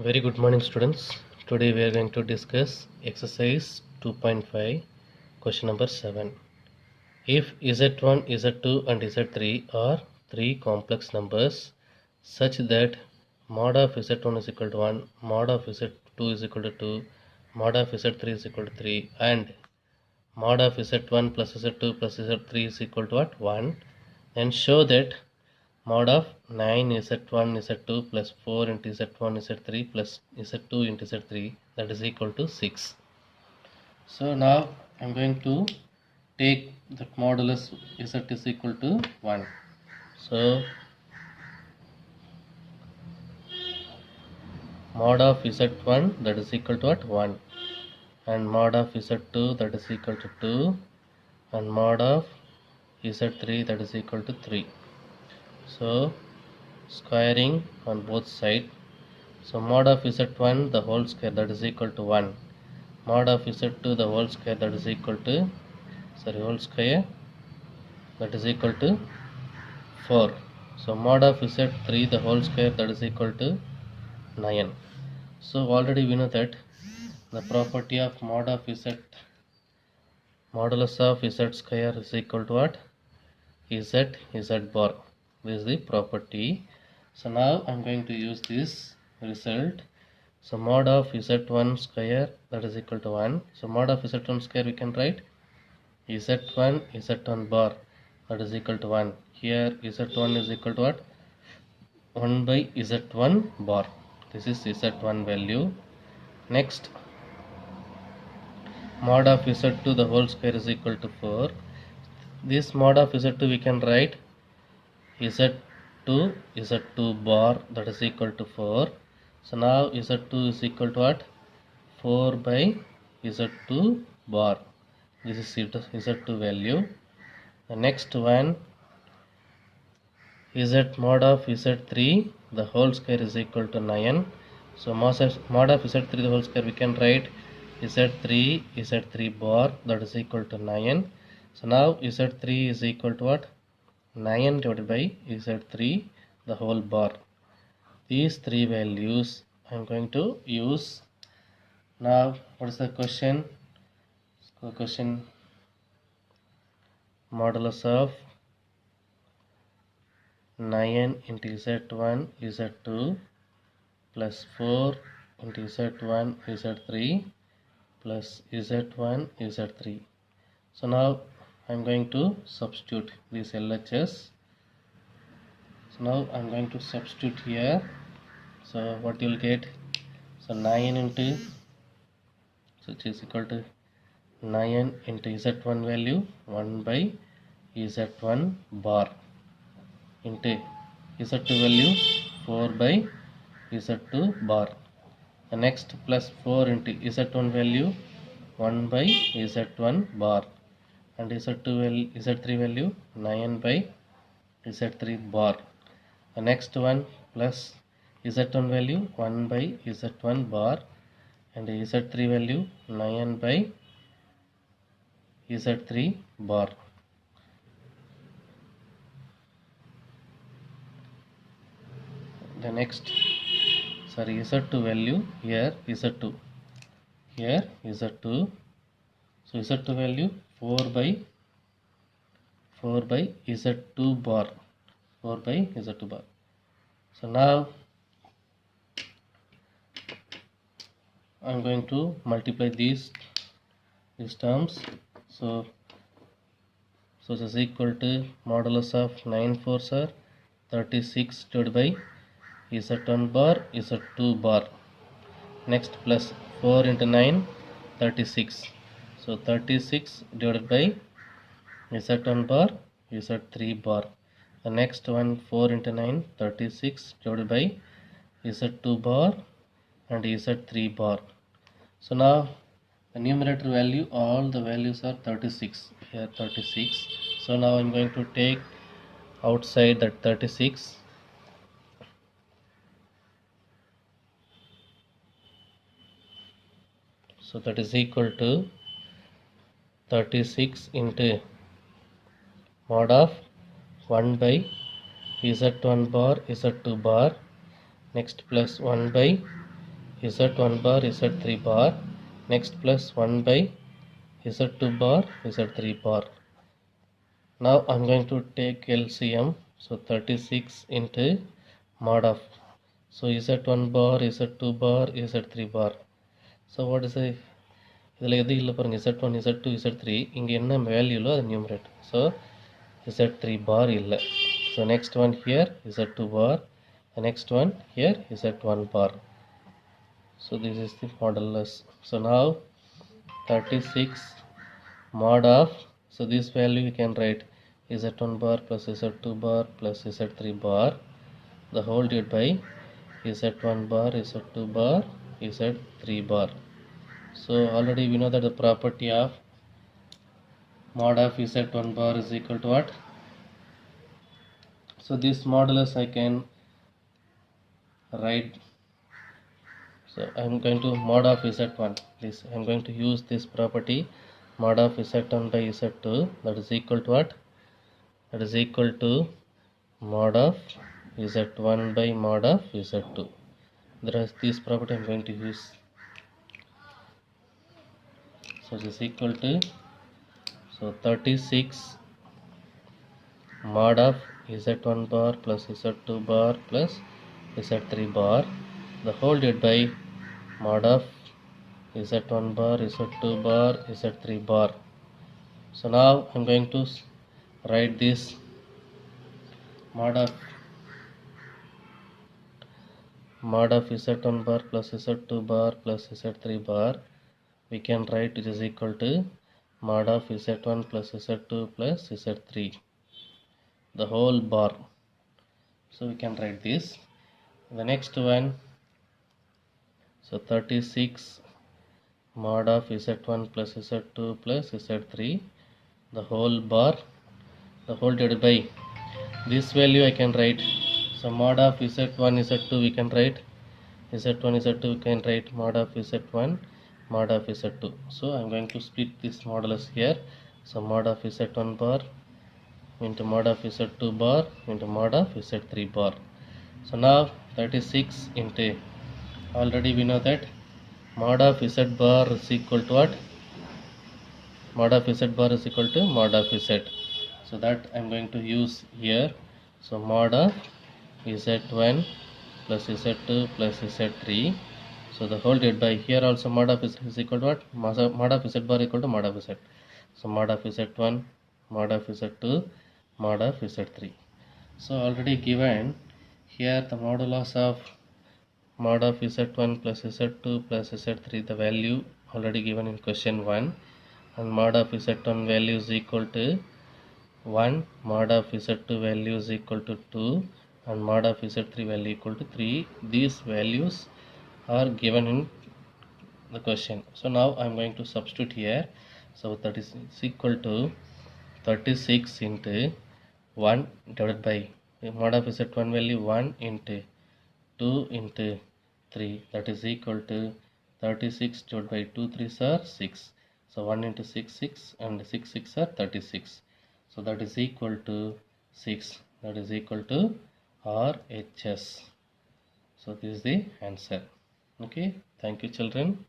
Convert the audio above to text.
Very good morning, students. Today we are going to discuss exercise 2.5, question number 7. If Z1, Z2 and Z3 are three complex numbers such that mod of Z1 is equal to 1, mod of Z2 is equal to 2, mod of Z3 is equal to 3 and mod of Z1 plus Z2 plus Z3 is equal to what? 1, then show that mod of 9 Z1 Z2 plus 4 into Z1 Z3 plus Z2 into Z3, that is equal to 6. So now I am going to take that modulus Z is equal to 1. So mod of Z1, that is equal to what? 1, and mod of Z2, that is equal to 2, and mod of Z3, that is equal to 3. So squaring on both sides. So mod of Z1 the whole square, that is equal to 1. Mod of Z2 the whole square, that is equal to whole square, that is equal to 4. So mod of Z3 the whole square, that is equal to 9. So already we know that the property of mod of Z, modulus of Z square is equal to what? Z bar. This is the property. So now I am going to use this result. So mod of Z1 square, that is equal to 1. So mod of Z1 square we can write Z1 bar, that is equal to 1. Here Z1 is equal to what? 1 by Z1 bar. This is Z1 value. Next, mod of Z2 the whole square is equal to 4. This mod of Z2 we can write Z2 bar, that is equal to 4. So now Z2 is equal to what? 4 by Z2 bar. This is Z2 value. The next one, Z mod of Z3 the whole square is equal to 9. So mod of Z3 the whole square we can write Z3 bar, that is equal to 9. So now Z3 is equal to what? 9 divided by Z3 the whole bar. These three values I am going to use. Now what is the question? Question, modulus of 9 into Z1 Z2 plus 4 into Z1 Z3 plus Z1 Z3. So now I am going to substitute these LHS. So now I am going to substitute here. So what you will get? So 9 into, so it is equal to 9 into Z1 value 1 by Z1 bar into Z2 value 4 by Z2 bar. The next plus 4 into Z1 value 1 by Z1 bar, and Z3 value 9 by Z3 bar. The next one plus Z1 value 1 by Z1 bar, and Z3 value 9 by Z3 bar. The next, Z2 value, here Z2, here Z2. So Z2 value 4 by Z2 bar, 4 by Z2 bar. So now I am going to multiply these terms. So this is equal to modulus of 9 4s are 36 divided by Z1 bar Z2 bar. Next plus 4 into 9 36. So 36 divided by Z1 bar Z3 bar. The next one 4 into 9 36 divided by Z2 bar and Z3 bar. So now the numerator value, all the values are 36, here 36. So now I am going to take outside that 36. So that is equal to 36 into mod of 1 by Z1 bar Z2 bar, next plus 1 by z1 bar z3 bar, next plus 1 by z2 bar z3 bar. Now I'm going to take LCM, so 36 into mod of, so z1 bar z2 bar z3 bar. So what is the, இதில் எது இல்லை பாருங்க, z1 z2 z3, இங்கே என்ன வேல்யூலோ அது numerate, so z3 bar இல்லை. So next one here z2 bar, the next one here z1 bar. So this is the modulus. So now 36 mod of, so this value we can write z1 bar plus z2 bar plus z3 bar, the whole divided by z1 bar z2 bar z3 bar. So already we know that the property of mod of z1 bar is equal to what? So this modulus I can write, so I am going to mod of z1, this I am going to use this property mod of z1 by z2, that is equal to what? That is equal to mod of z1 by mod of z2. There is this property I am going to use. So it is equal to, so 36 mod of z1 bar plus z2 bar plus z3 bar, the whole divided by mod of z1 bar z2 bar z3 bar. So now I am going to write this mod of z1 bar plus z2 bar plus z3 bar, we can write it is equal to mod of z1 plus z2 plus z3, the whole bar. So we can write this. The next one, so 36 mod of z1 plus z2 plus z3, the whole bar, the whole divided by this value I can write. So mod of z1 z2 we can write z1 z2, we can write mod of z1 mod of z2. So I'm going to split this modulus here. So mod of z1 bar into mod of z2 bar into mod of z3 bar. So now 36 into, already we know that mod of z bar is equal to what? Mod of z bar is equal to mod of z. So that I'm going to use here. So mod of z1 plus z2 plus z3. So the whole divided by, here also mod of z is equal to what? Mod of z bar equal to mod of z. So mod of z1, mod of z2, mod of z3. So already given here the modulus of mod of z1 plus z2 plus z3, the value already given in question 1, and mod of z1 value is equal to 1, mod of z2 value is equal to 2, and mod of z3 value equal to 3. These values are given in the question. So now I am going to substitute here. So that is equal to 36 into 1 divided by mod of z1 value 1 into 2 into 3, that is equal to 36 divided by 2 3s are 6. So 1 into 6 6, and 6 6 are 36. So that is equal to 6, that is equal to RHS. So this is the answer. Okay, thank you children.